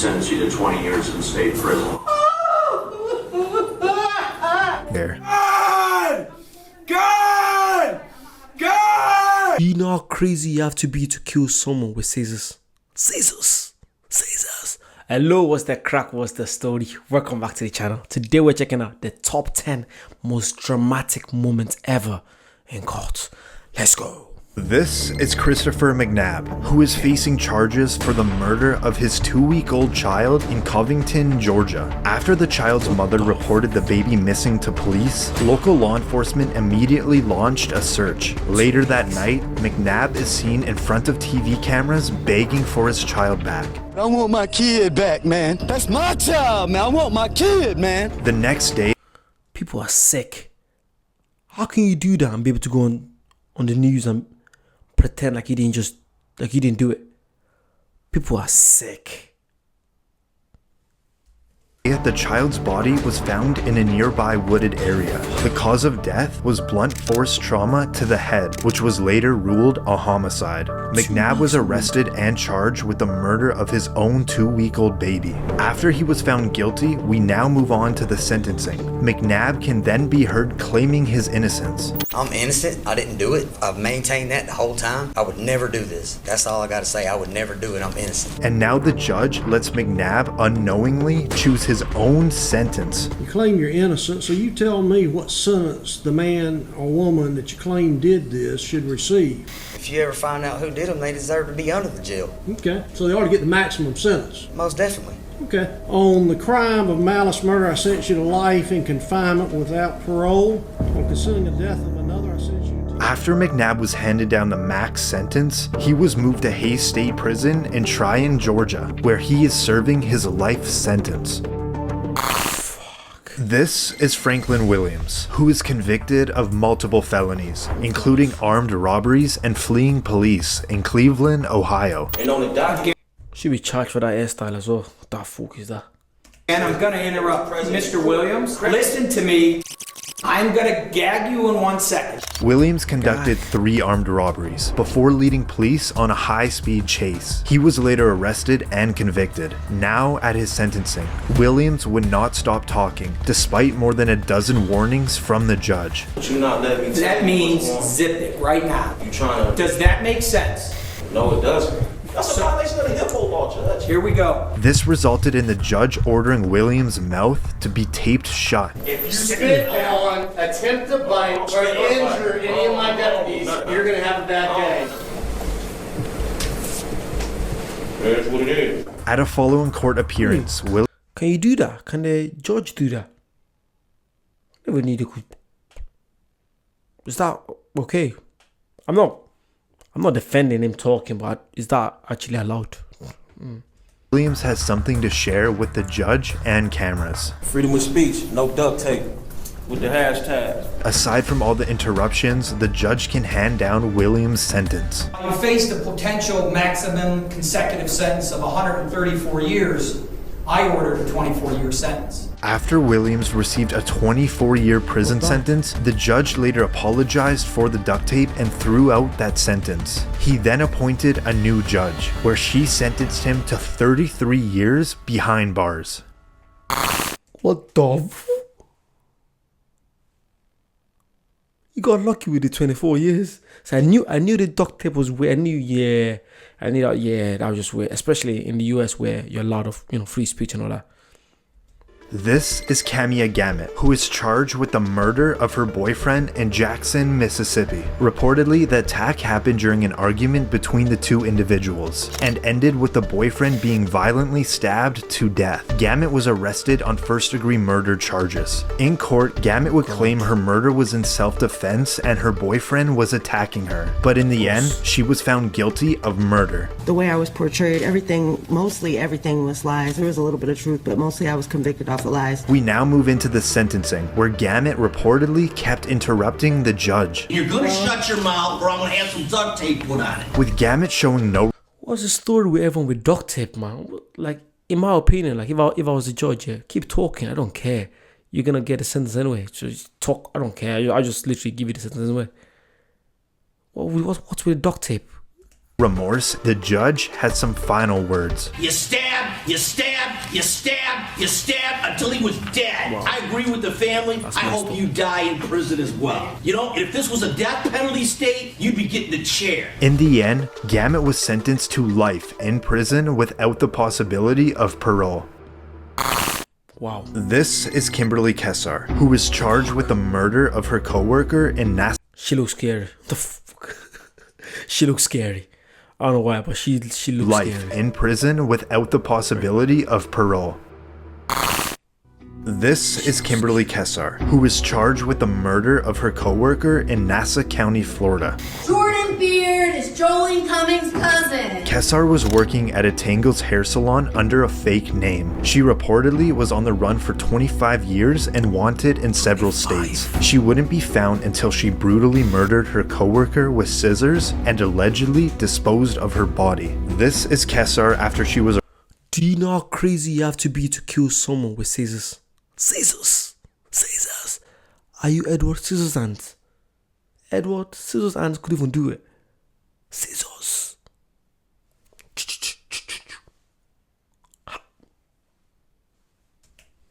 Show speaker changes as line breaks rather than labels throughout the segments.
sentence you to 20 years in state prison.
Here.
God!
You know how crazy you have to be to kill someone with scissors? Scissors! Hello, what's the crack? What's the story? Welcome back to the channel. Today we're checking out the top 10 most dramatic moments ever in court. Let's go.
This is Christopher McNabb, who is facing charges for the murder of his 2-week-old child in Covington, Georgia. After the child's mother reported the baby missing to police, local law enforcement immediately launched a search. Later that night, McNabb is seen in front of TV cameras begging for his child back.
I want my kid back, man. That's my child, man. I want my kid, man.
The next day,
People are sick. How can you do that and be able to go on the news and pretend like you didn't do it? People are sick.
the child's body was found in a nearby wooded area. The cause of death was blunt force trauma to the head, which was later ruled a homicide. McNabb was arrested and charged with the murder of his own 2-week-old baby. After he was found guilty, we now move on to the sentencing. McNabb can then be heard claiming his innocence.
I'm innocent. I didn't do it. I've maintained that the whole time. I would never do this. That's all I got to say. I would never do it. I'm innocent.
And now the judge lets McNabb unknowingly choose his own sentence.
You claim you're innocent, so you tell me what sentence the man or woman that you claim did this should receive.
If you ever find out who did them, they deserve to be under the jail.
Okay, so they ought to get the maximum sentence.
Most definitely.
Okay. On the crime of malice murder, I sentence you to life in confinement without parole. On concealing the death of another, I sentence you to...
After McNabb was handed down the max sentence, he was moved to Hayes State Prison in Tryon, Georgia, where he is serving his life sentence. This is Franklin Williams, who is convicted of multiple felonies, including armed robberies and fleeing police in Cleveland, Ohio.
And on the docket,
Should be charged for that hairstyle as well. What the fuck is that?
And I'm gonna interrupt Mr. Williams. Listen to me. I'm gonna gag you in 1 second.
Williams conducted 3 armed robberies before leading police on a high-speed chase. He was later arrested and convicted. Now, at his sentencing, Williams would not stop talking, despite more than a dozen warnings from the judge.
you not let me tell
That
you
means
what's
zip it right now.
wrong. You trying to...
Does that make sense?
No, it doesn't. That's a violation of the HIPAA law, Judge.
Here we go.
This resulted in the judge ordering Williams' mouth to be taped shut.
If you
Spit on, attempt to bite, or injure any of my deputies, you're gonna have a bad day.
That's what it is.
At a following court appearance,
Can you do that? Can the judge do that? Never need a... Is that okay? I'm not defending him talking, but is that actually allowed?
Williams has something to share with the judge and cameras.
Freedom of speech, no duct tape. With the hashtag.
Aside from all the interruptions, the judge can hand down Williams' sentence.
You faced a potential maximum consecutive sentence of 134 years. I ordered a 24-year sentence.
After Williams received a 24-year prison sentence, the judge later apologized for the duct tape and threw out that sentence. He then appointed a new judge, where she sentenced him to 33 years behind bars.
What the You got lucky with the 24 years. So I knew the duct tape was weird. I knew that was just weird. Especially in the US where you're allowed of, free speech and all that.
This is Kamiya Gant, who is charged with the murder of her boyfriend in Jackson, Mississippi. Reportedly, the attack happened during an argument between the two individuals and ended with the boyfriend being violently stabbed to death. Gant was arrested on first-degree murder charges. In court, Gant would claim her murder was in self-defense and her boyfriend was attacking her. But in the end, she was found guilty of murder.
The way I was portrayed, mostly everything was lies. There was a little bit of truth, but mostly I was convicted off lies.
We now move into the sentencing, where Gant reportedly kept interrupting the judge.
You're gonna shut your mouth or I'm gonna have some duct tape put on it.
With Gant showing no...
What's the story with everyone with duct tape, man? Like, in my opinion, like if I was a judge, keep talking, I don't care. You're gonna get a sentence anyway. Just talk, I don't care. I just literally give you the sentence anyway. What's with duct tape?
remorse, the judge had some final words.
You stab, you stab, you stab, you stab until he was dead.
Wow.
I agree with the family. I hope you die in prison as well. You know, if this was a death penalty state, you'd be getting the chair.
In the end, Gambit was sentenced to life in prison without the possibility of parole.
Wow.
This is Kimberly Kessar, who was charged with the murder of her coworker in Nassau.
She looks scary. The fuck? She looks scary. I don't know why, but she looks
Life
scary.
in prison without the possibility of parole. This is Kimberly Kessar, who was charged with the murder of her coworker in Nassau County, Florida.
Jordan Beard is Jolene Cummings' cousin.
Kessar was working at a Tangles hair salon under a fake name. She reportedly was on the run for 25 years and wanted in several states. She wouldn't be found until she brutally murdered her coworker with scissors and allegedly disposed of her body. This is Kessar after she was.
Do you know how crazy you have to be to kill someone with scissors? Scissors! Scissors! Are you Edward Scissorhands? Edward Scissorhands could even do it. Scissors!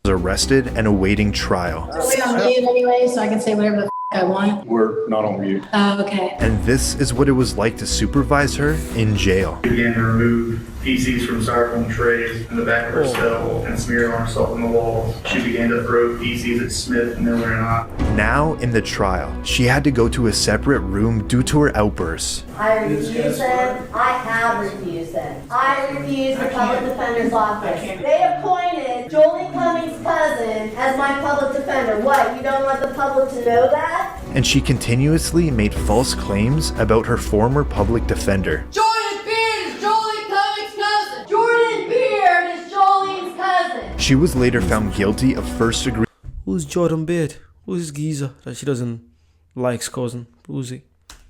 Arrested and awaiting trial.
Are we on mute anyway, so I can say whatever the I want?
We're not on mute.
Oh, okay.
And this is what it was like to supervise her in jail.
We began to remove feces from styrofoam trays in the back of her cell and smear on herself on the walls. She began to throw feces at Smith, Miller, and I.
Now, in the trial, she had to go to a separate room due to her outbursts.
I refuse them. I have refused them. I refuse the public defender's office. They appointed Jolene Cummings' cousin as my public defender. What, you don't want the public to know that?
And she continuously made false claims about her former public defender.
Jordan Beard is Jolene Cummings' cousin. Jordan Beard is Jolene's cousin.
She was later found guilty of first-degree.
Who's Jordan Beard? Who's this geezer that she doesn't like cousin? Who's he?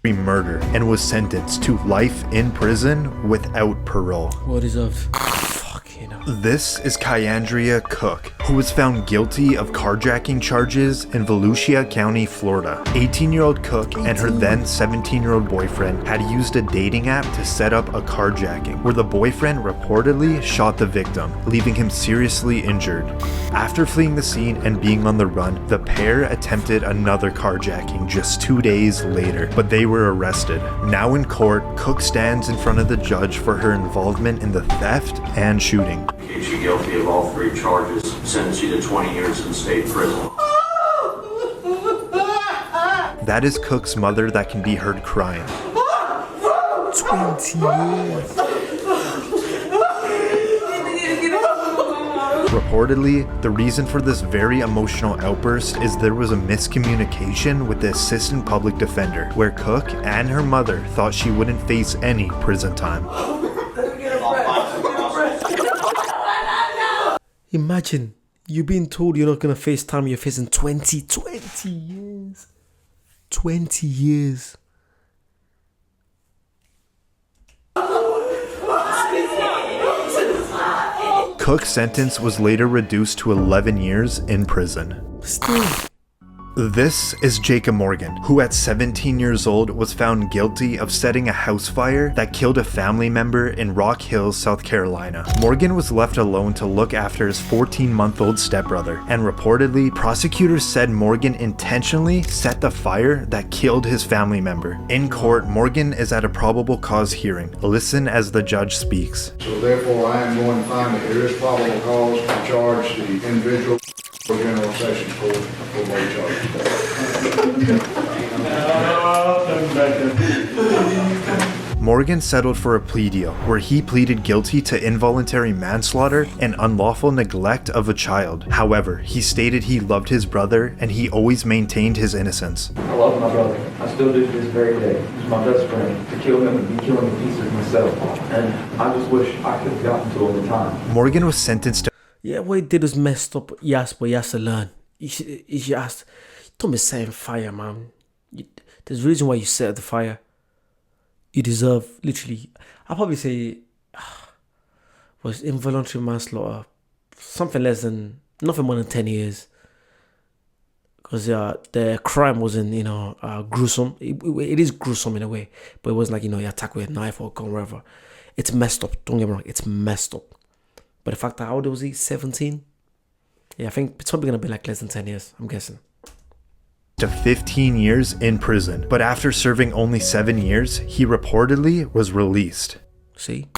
Murder and was sentenced to life in prison without parole.
What is of? Fucking hell.
This is Cay Andrea Cook, who was found guilty of carjacking charges in Volusia County, Florida. 18-year-old Cook and her then 17-year-old boyfriend had used a dating app to set up a carjacking, where the boyfriend reportedly shot the victim, leaving him seriously injured. After fleeing the scene and being on the run, the pair attempted another carjacking just 2 days later, but they were arrested. Now in court, Cook stands in front of the judge for her involvement in the theft and shooting.
Is she guilty of all three charges? Sentence you to 20 years in state prison.
That is Cook's mother that can be heard crying.
20 years.
Reportedly, the reason for this very emotional outburst is there was a miscommunication with the assistant public defender, where Cook and her mother thought she wouldn't face any prison time.
Imagine you being told you're not gonna face time you're facing 20 years. 20 years.
Cook's sentence was later reduced to 11 years in prison.
Still.
This is Jacob Morgan, who at 17 years old was found guilty of setting a house fire that killed a family member in Rock Hills, South Carolina. Morgan was left alone to look after his 14-month-old stepbrother, and reportedly, prosecutors said Morgan intentionally set the fire that killed his family member. In court, Morgan is at a probable cause hearing. Listen as the judge speaks.
So therefore, I am going to find that there is probable cause to charge the individual General Sessions Court for both charges.
Morgan settled for a plea deal where he pleaded guilty to involuntary manslaughter and unlawful neglect of a child. However, he stated he loved his brother and he always maintained his innocence.
I love my brother. I still do to this very day. He's my best friend. To kill him would be killing the pieces myself. And I just wish I could have gotten to him in time.
Morgan was sentenced to.
Yeah, what he did was messed up. Yes, but he has to learn. You should ask. Don't be setting fire, man. There's a reason why you set the fire. You deserve, literally, I'll probably say, was involuntary manslaughter. Something less than, nothing more than 10 years. because the crime wasn't, gruesome. It is gruesome in a way, but it wasn't like, you attack with a knife or gun or whatever. It's messed up. Don't get me wrong. It's messed up. But the fact that how old was he? 17? Yeah, I think it's probably going to be like less than 10 years, I'm guessing.
To 15 years in prison, but after serving only 7 years, he reportedly was released.
See?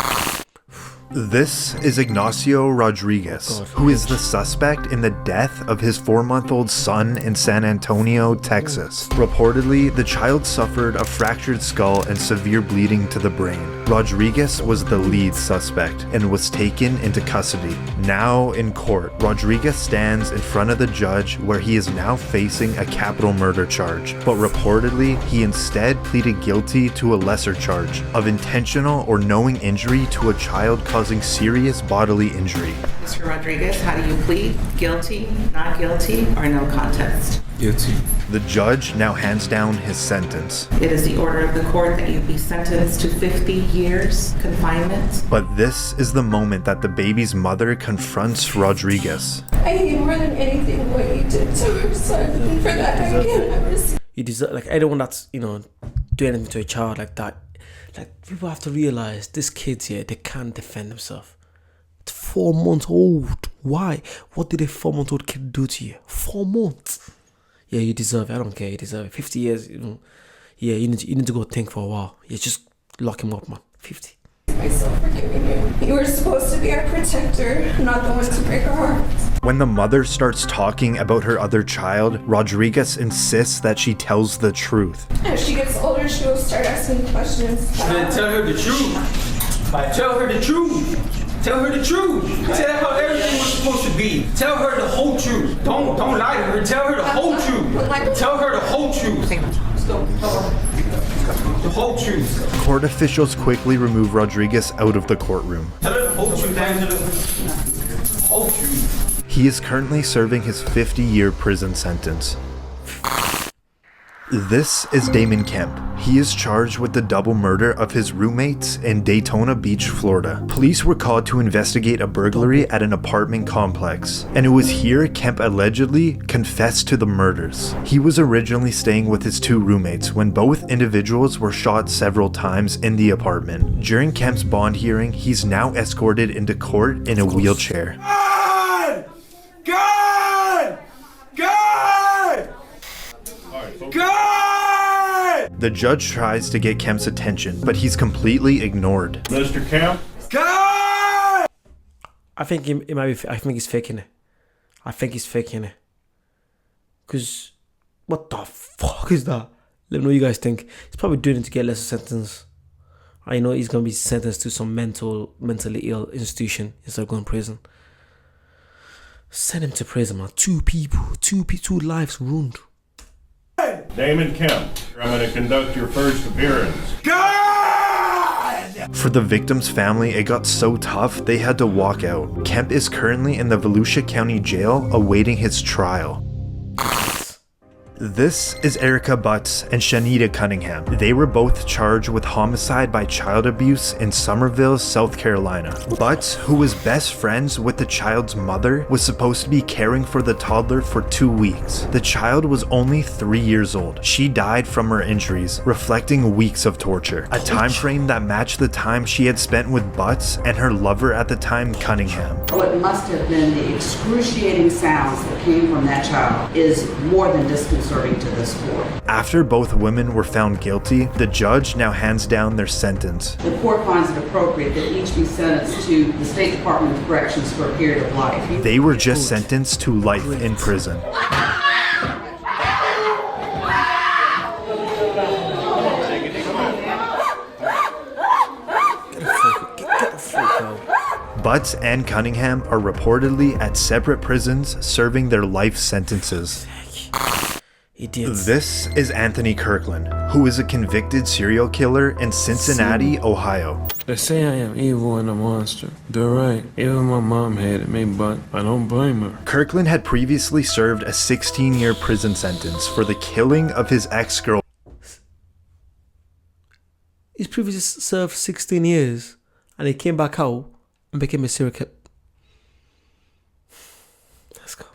This is Ignacio Rodriguez, who is the suspect in the death of his 4-month-old son in San Antonio, Texas. Reportedly, the child suffered a fractured skull and severe bleeding to the brain. Rodriguez was the lead suspect and was taken into custody. Now in court, Rodriguez stands in front of the judge where he is now facing a capital murder charge, but reportedly, he instead pleaded guilty to a lesser charge of intentional or knowing injury to a child causing serious bodily injury.
Mr. Rodriguez, how do you plead? Guilty, not guilty, or no contest?
Guilty. The judge now hands down his sentence.
It is the order of the court that you be sentenced to 50 years confinement.
But this is the moment that the baby's mother confronts Rodriguez.
I hate more than anything what you did to her son, and for that I can't ever see.
You deserve, like, anyone that's, do anything to a child like that, like, people have to realize this kid's here, they can't defend themselves. It's 4 months old. Why? What did a 4-month-old kid do to you? 4 months. Yeah, you deserve it. I don't care. You deserve it. 50 years, yeah, you need to go think for a while. You just lock him up, man. 50.
Myself for giving you. You were supposed to be our protector, not the one to break our hearts.
When the mother starts talking about her other child, Rodriguez insists that she tells the truth.
As she gets older, she will start asking questions.
Man, tell her the truth. Tell her the truth. Tell her the truth. Tell her how everything was supposed to be. Tell her the whole truth. Don't lie to her. Tell her the whole truth. Tell her the whole truth. The whole truth.
Court officials quickly remove Rodriguez out of the courtroom.
Tell her the whole truth, Angela. The whole truth.
He is currently serving his 50-year prison sentence. This is Damon Kemp. He is charged with the double murder of his roommates in Daytona Beach, Florida. Police were called to investigate a burglary at an apartment complex, and it was here Kemp allegedly confessed to the murders. He was originally staying with his 2 roommates when both individuals were shot several times in the apartment. During Kemp's bond hearing, he's now escorted into court in a wheelchair.
God!
The judge tries to get Kemp's attention, but he's completely ignored.
Mr. Kemp?
God!
I think it might be. I think he's faking it. I think he's faking it. Cause what the fuck is that? Let me know what you guys think. He's probably doing it to get lesser sentence. I know he's gonna be sentenced to some mentally ill institution instead of going to prison. Send him to prison, man. 2 people, 2 lives ruined.
Damon Kemp, I'm going to conduct your first appearance.
God!
For the victim's family, it got so tough they had to walk out. Kemp is currently in the Volusia County Jail awaiting his trial. This is Erica Butts and Shanita Cunningham. They were both charged with homicide by child abuse in Summerville, South Carolina. Butts, who was best friends with the child's mother, was supposed to be caring for the toddler for 2 weeks. The child was only 3 years old. She died from her injuries, reflecting weeks of torture. A time frame that matched the time she had spent with Butts and her lover at the time, Cunningham.
What must have been the excruciating sounds that came from that child is more than disconcerting to this court.
After both women were found guilty, the judge now hands down their sentence.
The court finds it appropriate that each be sentenced to the State Department of Corrections for a period of life.
They were just sentenced to life in prison. Butts and Cunningham are reportedly at separate prisons serving their life sentences.
Idiots.
This is Anthony Kirkland, who is a convicted serial killer in Cincinnati, Ohio.
They say I am evil and a monster. They're right. Even my mom hated me, but I don't blame her.
Kirkland had previously served a 16-year prison sentence for the killing of his ex-girlfriend.
He's previously served 16 years and he came back out and became a serial killer. Let's go.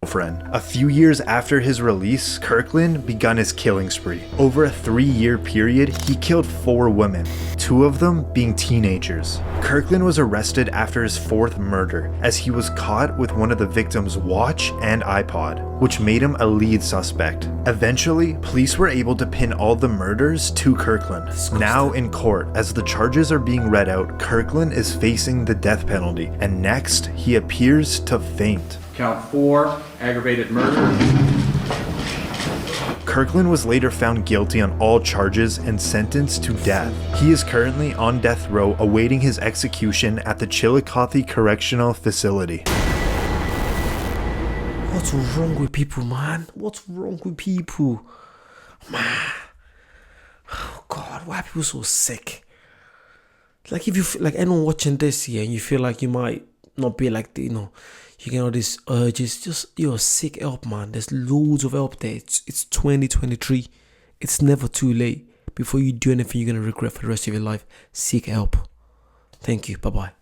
girlfriend. A few years after his release, Kirkland begun his killing spree. Over a 3-year period, he killed 4 women, 2 of them being teenagers. Kirkland was arrested after his 4th murder, as he was caught with one of the victim's watch and iPod, which made him a lead suspect. Eventually, police were able to pin all the murders to Kirkland. Now in court, as the charges are being read out, Kirkland is facing the death penalty, and next, he appears to faint.
Count 4, aggravated murder.
Kirkland was later found guilty on all charges and sentenced to death. He is currently on death row awaiting his execution at the Chillicothe Correctional Facility.
What's wrong with people, man? What's wrong with people? Man. Oh God, why are people so sick? Like if you feel like anyone watching this here and you feel like you might not be like, you get all these urges, just you're sick help, man. There's loads of help there. It's 2023. It's never too late. Before you do anything you're gonna regret for the rest of your life, seek help. Thank you. Bye-bye.